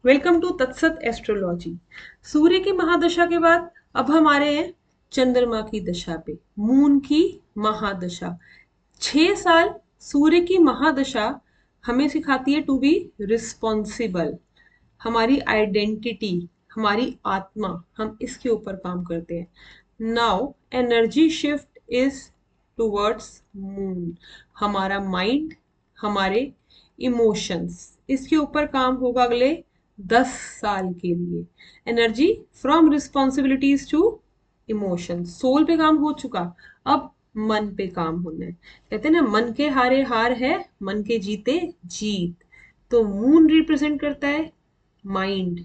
Welcome to तत्सत astrology. सूर्य की महादशा के बाद अब हम आ रहे हैं चंद्रमा की दशा पे, मून की महादशा। 6 साल सूर्य की महादशा हमें सिखाती है टू बी रिस्पॉन्सिबल। हमारी आइडेंटिटी, हमारी आत्मा, हम इसके ऊपर काम करते हैं। Now energy shift is towards moon. हमारा माइंड, हमारे इमोशंस, इसके ऊपर काम होगा अगले 10 साल के लिए। Energy from responsibilities to emotion, soul पे काम हो चुका, अब मन पे काम होना है। कहते हैं ना, मन के हारे हार है, मन के जीते जीत। तो मून रिप्रेजेंट करता है माइंड,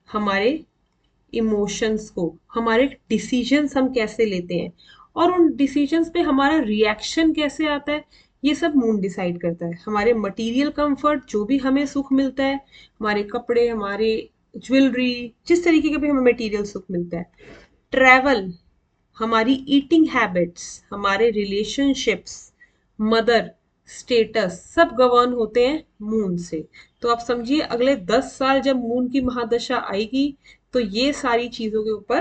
हमारे इमोशंस को, हमारे डिसीजंस हम कैसे लेते हैं और उन डिसीजंस पे हमारा रिएक्शन कैसे आता है, ये सब मून डिसाइड करता है। हमारे मटेरियल कंफर्ट, जो भी हमें सुख मिलता है, हमारे कपड़े, हमारे ज्वेलरी, जिस तरीके का भी हमें मटेरियल सुख मिलता है, ट्रैवल, हमारी ईटिंग हैबिट्स, हमारे रिलेशनशिप्स, मदर स्टेटस, सब गवर्न होते हैं मून से। तो आप समझिए अगले 10 साल जब मून की महादशा आएगी तो ये सारी चीजों के ऊपर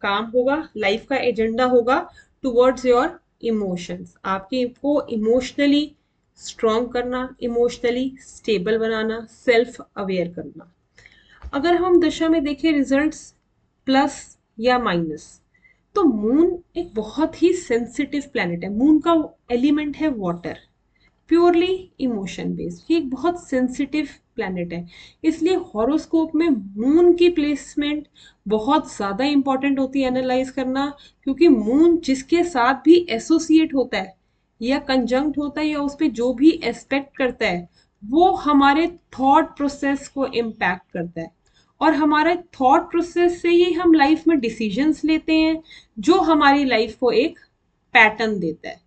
काम होगा, लाइफ का एजेंडा होगा टुवर्ड्स योर इमोशंस। आपके को इमोशनली स्ट्रॉन्ग करना, इमोशनली स्टेबल बनाना, सेल्फ अवेयर करना। अगर हम दशा में देखें रिजल्ट्स प्लस या माइनस, तो मून एक बहुत ही सेंसिटिव प्लैनेट है। मून का एलिमेंट है वाटर, प्योरली इमोशन बेस्ड। ये एक बहुत सेंसिटिव प्लैनेट है, इसलिए हॉरोस्कोप में मून की प्लेसमेंट बहुत ज्यादा इंपॉर्टेंट होती है एनालाइज करना। क्योंकि मून जिसके साथ भी एसोसिएट होता है या कंजंक्ट होता है या उस पर जो भी एस्पेक्ट करता है, वो हमारे थॉट प्रोसेस को इम्पैक्ट करता है। और हमारे थॉट प्रोसेस से ही हम लाइफ में डिसीजंस लेते हैं, जो हमारी लाइफ को एक पैटर्न देता है।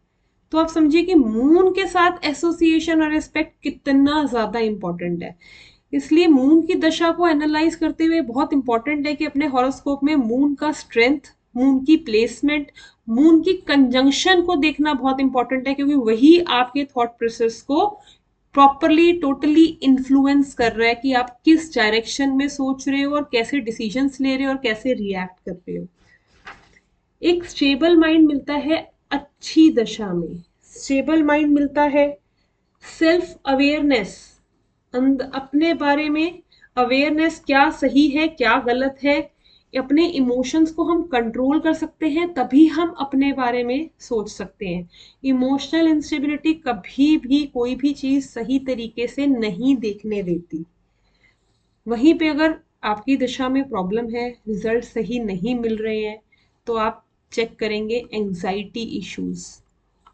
तो आप समझिए कि मून के साथ एसोसिएशन और रिस्पेक्ट कितना ज्यादा इंपॉर्टेंट है। इसलिए मून की दशा को एनालाइज करते हुए बहुत इंपॉर्टेंट है कि अपने हॉरोस्कोप में मून का स्ट्रेंथ, मून की प्लेसमेंट, मून की कंजंक्शन को देखना बहुत इंपॉर्टेंट है। क्योंकि वही आपके थॉट प्रोसेस को प्रॉपरली टोटली इन्फ्लुएंस कर रहा है कि आप किस डायरेक्शन में सोच रहे हो और कैसे डिसीजंस ले रहे हो और कैसे रिएक्ट कर रहे हो। एक स्टेबल माइंड मिलता है अच्छी दशा में। स्टेबल माइंड मिलता है, सेल्फ अवेयरनेस, अपने बारे में अवेयरनेस, क्या सही है क्या गलत है, अपने इमोशंस को हम कंट्रोल कर सकते हैं, तभी हम अपने बारे में सोच सकते हैं। इमोशनल इंस्टेबिलिटी कभी भी कोई भी चीज सही तरीके से नहीं देखने देती। वहीं पे अगर आपकी दिशा में प्रॉब्लम है, रिजल्ट सही नहीं मिल रहे हैं, तो आप चेक करेंगे एंजाइटी इश्यूज,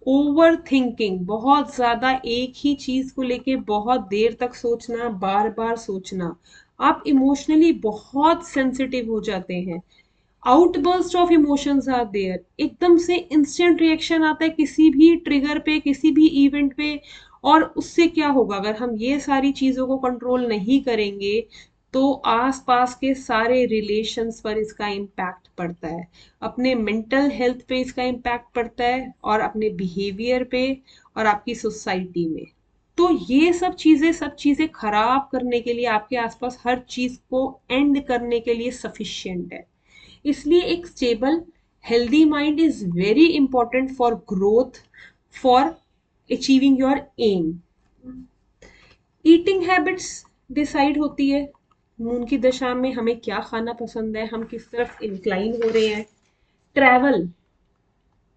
ओवर थिंकिंग, बहुत ज्यादा एक ही चीज को लेके बहुत देर तक सोचना, बार बार सोचना। आप इमोशनली बहुत सेंसिटिव हो जाते हैं। Outburst of emotions are there, एकदम से इंस्टेंट रिएक्शन आता है किसी भी ट्रिगर पे, किसी भी इवेंट पे। और उससे क्या होगा, अगर हम ये सारी चीजों को कंट्रोल नहीं करेंगे तो आसपास के सारे रिलेशंस पर इसका इम्पैक्ट पड़ता है, अपने मेंटल हेल्थ पे इसका इम्पैक्ट पड़ता है, और अपने बिहेवियर पे, और आपकी सोसाइटी में। तो ये सब चीजें खराब करने के लिए, आपके आसपास हर चीज को एंड करने के लिए सफिशिएंट है। इसलिए एक stable healthy mind is very important for growth, for achieving your aim. Eating habits decide होती है मून की दशा में, हमें क्या खाना पसंद है, हम किस तरफ इंक्लाइन हो रहे हैं। ट्रैवल,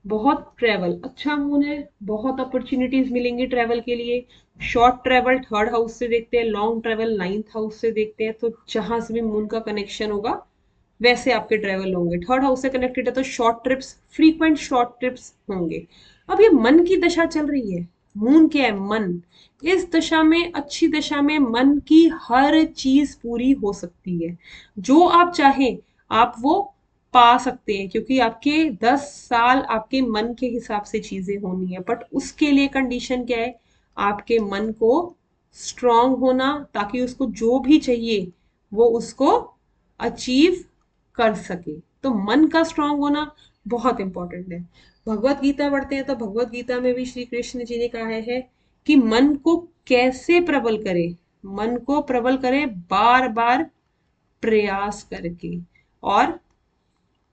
बहुत ट्रैवल, अच्छा मून है, बहुत अपॉर्चुनिटीज मिलेंगी ट्रैवल के लिए। शॉर्ट ट्रैवल थर्ड हाउस से देखते हैं, लॉन्ग ट्रैवल नाइन्थ हाउस से देखते हैं। तो जहां से भी मून का कनेक्शन होगा वैसे आपके ट्रैवल होंगे। थर्ड हाउस से कनेक्टेड है तो short trips, frequent short trips होंगे। अब ये मन की दशा चल रही है, मून क्या है, मन। इस दशा में, अच्छी दशा में, मन की हर चीज पूरी हो सकती है। जो आप चाहें आप वो पा सकते हैं, क्योंकि आपके 10 साल आपके मन के हिसाब से चीजें होनी है। बट उसके लिए कंडीशन क्या है, आपके मन को स्ट्रांग होना, ताकि उसको जो भी चाहिए वो उसको अचीव कर सके। तो मन का स्ट्रांग होना बहुत इंपॉर्टेंट है। भगवत गीता पढ़ते हैं तो भगवत गीता में भी श्री कृष्ण जी ने कहा है कि मन को कैसे प्रबल करे, मन को प्रबल करें बार बार प्रयास करके और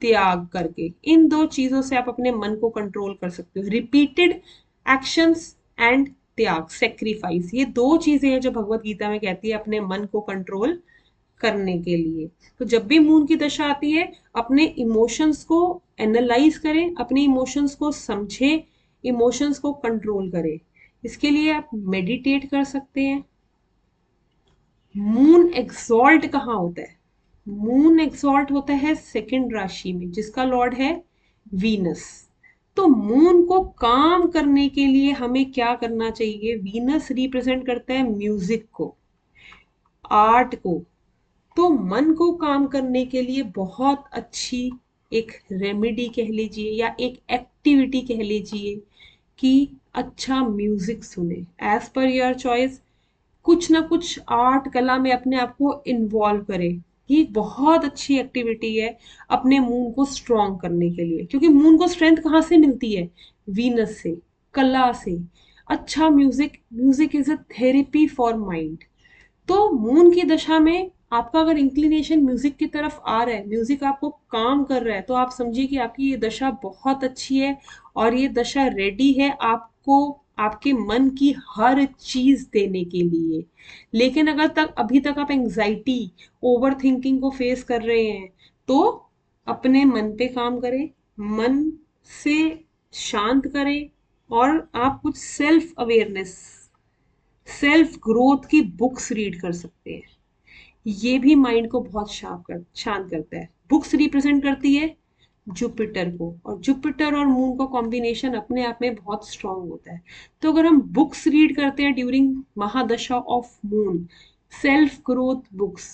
त्याग करके। इन दो चीजों से आप अपने मन को कंट्रोल कर सकते हो, रिपीटेड एक्शंस एंड त्याग, सेक्रीफाइस। ये दो चीजें हैं जो भगवत गीता में कहती है अपने मन को कंट्रोल करने के लिए। तो जब भी मून की दशा आती है, अपने इमोशंस को एनालाइज करें, अपने इमोशंस को समझें, इमोशंस को कंट्रोल करें। इसके लिए आप मेडिटेट कर सकते हैं। मून एक्सॉल्ट कहाँ होता है? मून एक्सॉल्ट होता है सेकंड राशि में, जिसका लॉर्ड है वीनस। तो मून को काम करने के लिए हमें क्या करना चाहिए? वीनस रिप्रेजेंट करता है म्यूजिक को, आर्ट को। तो मन को काम करने के लिए बहुत अच्छी एक रेमेडी कह लीजिए या एक एक्टिविटी कह लीजिए कि अच्छा म्यूजिक सुने, एज पर योर चॉइस। कुछ ना कुछ आर्ट कला में अपने आप को इन्वॉल्व करें। ये बहुत अच्छी एक्टिविटी है अपने मून को स्ट्रॉन्ग करने के लिए, क्योंकि मून को स्ट्रेंथ कहाँ से मिलती है? वीनस से, कला से। अच्छा music, music is a therapy for mind. तो मून की दशा में आपका अगर इंक्लिनेशन म्यूजिक की तरफ आ रहा है, म्यूजिक आपको काम कर रहा है, तो आप समझिए कि आपकी ये दशा बहुत अच्छी है और ये दशा रेडी है आपको आपके मन की हर चीज देने के लिए। लेकिन अगर तक अभी तक आप एंजाइटी, ओवर थिंकिंग को फेस कर रहे हैं, तो अपने मन पे काम करें, मन से शांत करें और आप कुछ सेल्फ अवेयरनेस, सेल्फ ग्रोथ की बुक्स रीड कर सकते हैं। ये भी माइंड को बहुत शांत करता है। बुक्स रिप्रेजेंट करती है जुपिटर को, और जुपिटर और मून का कॉम्बिनेशन अपने आप में बहुत स्ट्रांग होता है। तो अगर हम बुक्स रीड करते हैं during mahadasha of moon, self growth books,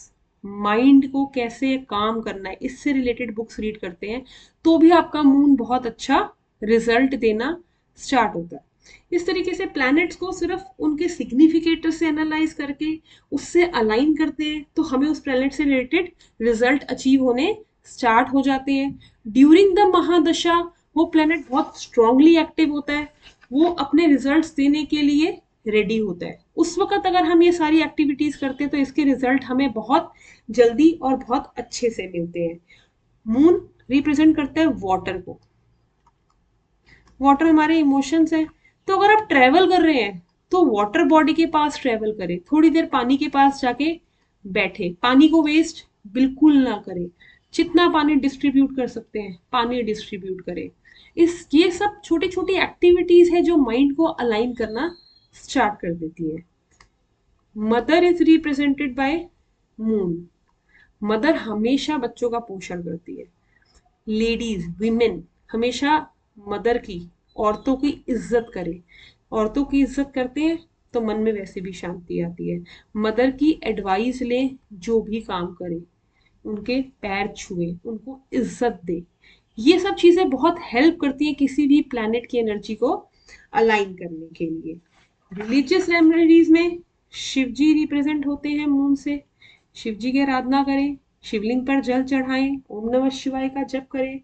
mind को कैसे काम करना है इससे रिलेटेड बुक्स रीड करते हैं, तो भी आपका मून बहुत अच्छा रिजल्ट देना स्टार्ट होता है। इस तरीके से प्लैनेट्स को सिर्फ उनके सिग्निफिकेटर से एनालाइज करके उससे अलाइन करते हैं, तो हमें उस प्लैनेट से रिलेटेड रिजल्ट अचीव होने स्टार्ट हो जाते हैं। ड्यूरिंग द महादशा वो प्लैनेट बहुत स्ट्रांगली एक्टिव होता है, वो अपने रिजल्ट्स देने के लिए रेडी होता है। उस वक्त अगर हम ये सारी एक्टिविटीज करते हैं तो इसके रिजल्ट हमें बहुत जल्दी और बहुत अच्छे से मिलते हैं। मून रिप्रेजेंट करता है वाटर को, वाटर हमारे इमोशंस हैं। तो अगर आप ट्रेवल कर रहे हैं तो वाटर बॉडी के पास ट्रेवल करें, थोड़ी देर पानी के पास जाके बैठे, पानी को वेस्ट बिल्कुल ना करें। जितना पानी डिस्ट्रीब्यूट कर सकते हैं पानी डिस्ट्रीब्यूट करें। इस ये सब छोटी छोटी एक्टिविटीज है जो माइंड को अलाइन करना स्टार्ट कर देती है। Mother is represented by moon. Mother हमेशा बच्चों का पोषण करती है। लेडीज, विमेन हमेशा मदर की, औरतों की इज्जत करें। औरतों की इज्जत करते हैं तो मन में वैसे भी शांति आती है। मदर की एडवाइस लें, जो भी काम करें, उनके पैर छुए, उनको इज्जत दे। ये सब चीजें बहुत हेल्प करती हैं किसी भी प्लैनेट की एनर्जी को अलाइन करने के लिए। रिलीजियस रेमेडीज में शिव जी रिप्रेजेंट होते हैं मून से। शिव जी की आराधना करें, शिवलिंग पर जल चढ़ाएं, ओम नमः शिवाय का जप करें।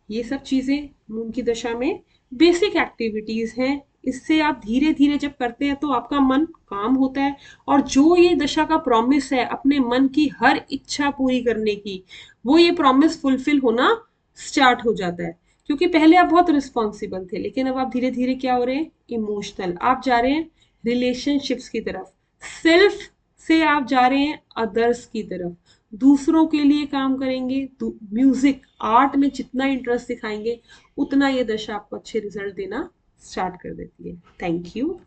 ये सब चीजें मून की दशा में बेसिक एक्टिविटीज हैं। इससे आप धीरे धीरे जब करते हैं तो आपका मन काम होता है, और जो ये दशा का प्रॉमिस है अपने मन की हर इच्छा पूरी करने की, वो ये प्रॉमिस फुलफिल होना स्टार्ट हो जाता है। क्योंकि पहले आप बहुत रिस्पॉन्सिबल थे, लेकिन अब आप धीरे धीरे क्या हो रहे हैं? इमोशनल। आप जा रहे हैं रिलेशनशिप्स की तरफ, सेल्फ से आप जा रहे हैं अदर्स की तरफ, दूसरों के लिए काम करेंगे। म्यूजिक, आर्ट में जितना इंटरेस्ट दिखाएंगे उतना ये दशा आपको अच्छे रिजल्ट देना स्टार्ट कर देती है। Thank you.